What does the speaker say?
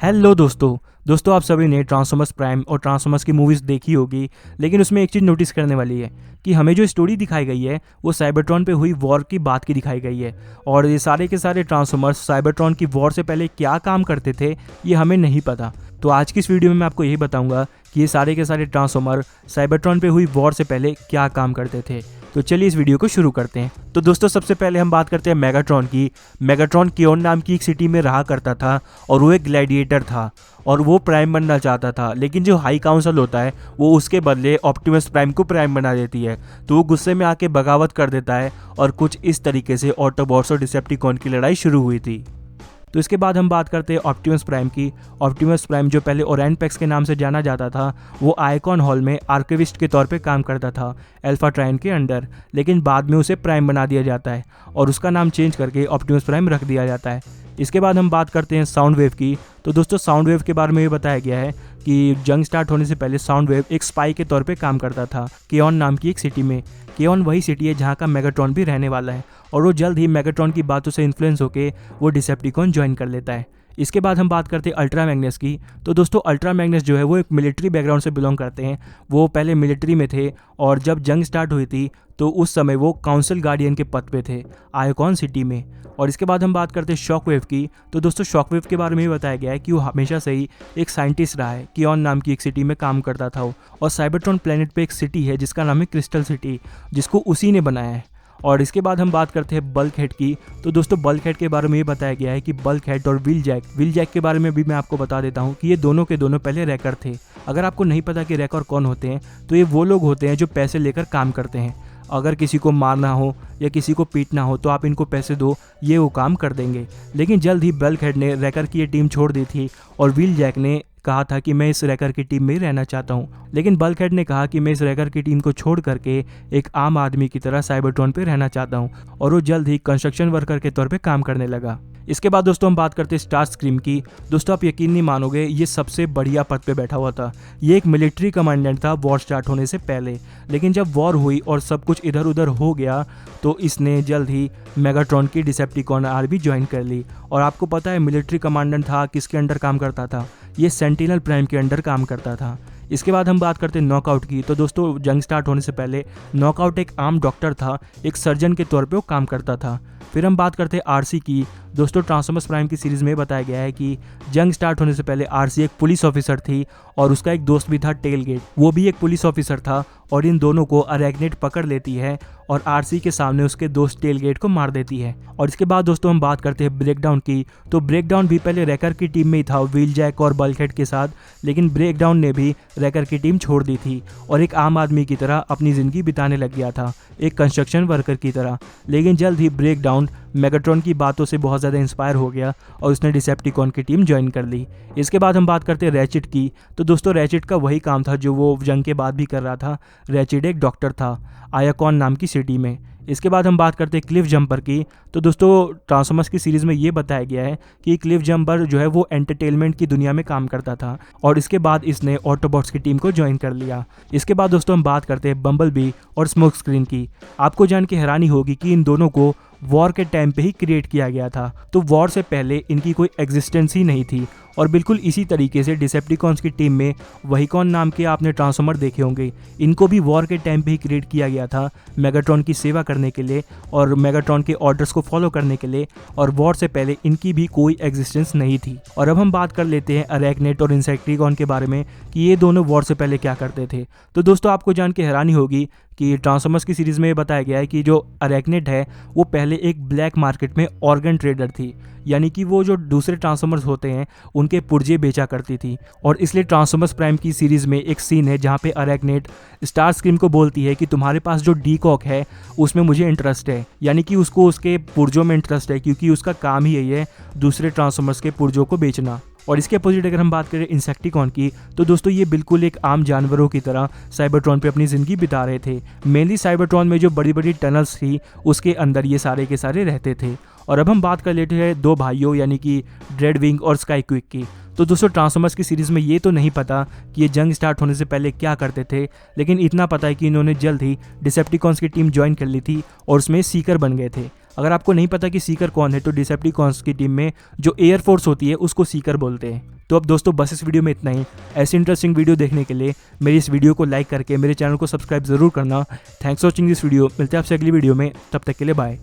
Hello दोस्तों आप सभी ने ट्रांसफॉर्मर्स प्राइम और ट्रांसफॉर्मर्स की मूवीज़ देखी होगी। लेकिन उसमें एक चीज़ नोटिस करने वाली है कि हमें जो स्टोरी दिखाई गई है वो साइबरट्रॉन पे हुई वॉर की बात की दिखाई गई है। और ये सारे के सारे ट्रांसफॉर्मर्स साइबरट्रॉन की वॉर से पहले क्या काम करते थे ये हमें नहीं पता। तो आज की इस वीडियो में मैं आपको यही बताऊंगा कि ये सारे के सारे ट्रांसफॉर्मर साइबरट्रॉन पे हुई वॉर से पहले क्या काम करते थे। तो चलिए इस वीडियो को शुरू करते हैं। तो दोस्तों सबसे पहले हम बात करते हैं मेगाट्रॉन की। मेगाट्रॉन कियोन नाम की एक सिटी में रहा करता था और वो एक ग्लैडिएटर था और वो प्राइम बनना चाहता था। लेकिन जो हाई काउंसिल होता है वो उसके बदले ऑप्टिमस प्राइम को प्राइम बना देती है। तो वो गुस्से में आके बगावत कर देता है और कुछ इस तरीके से ऑटोबॉट्स और डिसेप्टिकॉन की लड़ाई शुरू हुई थी। तो इसके बाद हम बात करते हैं ऑप्टिमस प्राइम की। ऑप्टिमस प्राइम जो पहले ओरेनपेक्स के नाम से जाना जाता था वो आइकॉन हॉल में आर्किविस्ट के तौर पे काम करता था अल्फा ट्राइन के अंडर। लेकिन बाद में उसे प्राइम बना दिया जाता है और उसका नाम चेंज करके ऑप्टिमस प्राइम रख दिया जाता है। इसके बाद हम बात करते हैं साउंड वेव की। तो दोस्तों साउंड वेव के बारे में ये बताया गया है कि जंग स्टार्ट होने से पहले साउंड वेव एक स्पाई के तौर पे काम करता था केओन नाम की एक सिटी में। केओन वही सिटी है जहाँ का मेगाट्रॉन भी रहने वाला है और वो जल्द ही मेगाट्रॉन की बातों से इन्फ्लुएंस होकर वो डिसेप्टिकॉन ज्वाइन कर लेता है। इसके बाद हम बात करते हैं अल्ट्रा मैग्नस की। तो दोस्तों अल्ट्रा मैग्नस जो है वो एक मिलिट्री बैकग्राउंड से बिलोंग करते हैं। वो पहले मिलिट्री में थे और जब जंग स्टार्ट हुई थी तो उस समय वो काउंसिल गार्डियन के पद पे थे आयोकॉन सिटी में। और इसके बाद हम बात करते हैं शॉकवेव की। तो दोस्तों शॉकवेव के बारे में भी बताया गया है कि वो हमेशा से ही एक साइंटिस्ट रहा है। कियोन नाम की एक सिटी में काम करता था वो। और साइबरट्रॉन प्लेनेट पे एक सिटी है जिसका नाम है क्रिस्टल सिटी, जिसको उसी ने बनाया है। और इसके बाद हम बात करते हैं बल्क हेड की। तो दोस्तों बल्क हेड के बारे में ये बताया गया है कि बल्क हेड और व्हील जैक के बारे में भी मैं आपको बता देता हूँ कि ये दोनों के दोनों पहले रैकर थे। अगर आपको नहीं पता कि रैकर कौन होते हैं तो ये वो लोग होते हैं जो पैसे लेकर काम करते हैं। अगर किसी को मारना हो या किसी को पीटना हो तो आप इनको पैसे दो, ये वो काम कर देंगे। लेकिन जल्द ही बल्क हेड ने रैकर की ये टीम छोड़ दी थी और व्हील जैक ने कहा था कि मैं इस रैकर की टीम में ही रहना चाहता हूँ। लेकिन बल्क हेड ने कहा कि मैं इस रैकर की टीम को छोड़ करके एक आम आदमी की तरह साइबरट्रॉन पे रहना चाहता हूँ और वो जल्द ही कंस्ट्रक्शन वर्कर के तौर पे काम करने लगा। इसके बाद दोस्तों हम बात करते हैं स्टार स्क्रीम की। दोस्तों आप यकीन नहीं मानोगे, ये सबसे बढ़िया पद पे बैठा हुआ था। ये एक मिलिट्री कमांडेंट था वॉर स्टार्ट होने से पहले। लेकिन जब वॉर हुई और सब कुछ इधर उधर हो गया तो इसने जल्द ही मेगाट्रॉन की डिसेप्टिकॉन आर्मी ज्वाइन कर ली। और आपको पता है मिलिट्री कमांडेंट था किसके अंडर काम करता था? ये सेंटिनल प्राइम के अंडर काम करता था। इसके बाद हम बात करते हैं नॉकआउट की। तो दोस्तों जंग स्टार्ट होने से पहले नॉकआउट एक आम डॉक्टर था, एक सर्जन के तौर पे वो काम करता था। फिर हम बात करते हैं आरसी की। दोस्तों ट्रांसफॉर्मर्स प्राइम की सीरीज़ में बताया गया है कि जंग स्टार्ट होने से पहले आरसी एक पुलिस ऑफिसर थी और उसका एक दोस्त भी था टेलगेट, वो भी एक पुलिस ऑफिसर था। और इन दोनों को अरैक्नेड पकड़ लेती है और आरसी के सामने उसके दोस्त टेलगेट को मार देती है। और इसके बाद दोस्तों हम बात करते हैं ब्रेकडाउन की। तो ब्रेकडाउन भी पहले रैकर की टीम में ही था व्हील जैक और बल्कहेड के साथ। लेकिन ब्रेकडाउन ने भी रैकर की टीम छोड़ दी थी और एक आम आदमी की तरह अपनी ज़िंदगी बिताने लग गया था, एक कंस्ट्रक्शन वर्कर की तरह। लेकिन जल्द ही ब्रेकडाउन मेगाट्रॉन की बातों से बहुत ज़्यादा इंस्पायर हो गया और उसने डिसेप्टिकॉन की टीम ज्वाइन कर ली। इसके बाद हम बात करते हैं रैचिट की। तो दोस्तों रैचिट का वही काम था जो वो जंग के बाद भी कर रहा था। रैचिट एक डॉक्टर था आयाकॉन नाम की सिटी में। इसके बाद हम बात करते हैं क्लिफ जंपर की। तो दोस्तों ट्रांसफॉर्मर्स की सीरीज़ में ये बताया गया है कि क्लिफ जंपर जो है वो एंटरटेनमेंट की दुनिया में काम करता था और इसके बाद इसने ऑटोबॉट्स की टीम को ज्वाइन कर लिया। इसके बाद दोस्तों हम बात करते हैं बम्बल बी और स्मोक स्क्रीन की। आपको जान के हैरानी होगी कि इन दोनों को वॉर के टाइम पे ही क्रिएट किया गया था। तो वॉर से पहले इनकी कोई एग्जिस्टेंस ही नहीं थी। और बिल्कुल इसी तरीके से डिसेप्टिकॉन्स की टीम में वहीकॉन नाम के आपने ट्रांसफॉर्मर देखे होंगे, इनको भी वॉर के टाइम पे ही क्रिएट किया गया था मेगाट्रॉन की सेवा करने के लिए और मेगाट्रॉन के ऑर्डर्स को फॉलो करने के लिए। और वॉर से पहले इनकी भी कोई एग्जिस्टेंस नहीं थी। और अब हम बात कर लेते हैं अरैक्नेड और इंसेक्टिकॉन के बारे में कि ये दोनों वॉर से पहले क्या करते थे। तो दोस्तों आपको जान के हैरानी होगी कि ट्रांसफॉर्मर्स की सीरीज़ में बताया गया है कि जो अरैक्नेड है वो पहले एक ब्लैक मार्केट में ऑर्गन ट्रेडर थी, यानी कि वो जो दूसरे ट्रांसफॉर्मर्स होते हैं उनके पुर्जे बेचा करती थी। और इसलिए ट्रांसफॉर्मर्स प्राइम की सीरीज़ में एक सीन है जहाँ पे अरैक्नेड स्टार स्क्रीम को बोलती है कि तुम्हारे पास जो डीकॉक है उसमें मुझे इंटरेस्ट है, यानी कि उसको उसके पुर्जों में इंटरेस्ट है क्योंकि उसका काम ही यही है दूसरे ट्रांसफॉर्मर्स के पुर्जों को बेचना। और इसके अपोजिट अगर हम बात करें इंसेक्टिकॉन की, तो दोस्तों ये बिल्कुल एक आम जानवरों की तरह साइबरट्रॉन पे अपनी ज़िंदगी बिता रहे थे। मेनली साइबरट्रॉन में जो बड़ी बड़ी टनल्स थी उसके अंदर ये सारे के सारे रहते थे। और अब हम बात कर लेते हैं दो भाइयों यानी कि ड्रेडविंग और स्काई क्विक की। तो दोस्तों ट्रांसफॉर्मर्स की सीरीज़ में ये तो नहीं पता कि ये जंग स्टार्ट होने से पहले क्या करते थे, लेकिन इतना पता है कि इन्होंने जल्द ही डिसेप्टिकॉन्स की टीम ज्वाइन कर ली थी और उसमें सीकर बन गए थे। अगर आपको नहीं पता कि सीकर कौन है तो डिसेप्टिकॉन्स की टीम में जो एयरफोर्स होती है उसको सीकर बोलते हैं। तो अब दोस्तों बस इस वीडियो में इतना ही। ऐसी इंटरेस्टिंग वीडियो देखने के लिए मेरी इस वीडियो को लाइक करके मेरे चैनल को सब्सक्राइब जरूर करना। Thanks for watching this video. मिलते हैं आपसे अगली वीडियो में, तब तक के लिए बाय।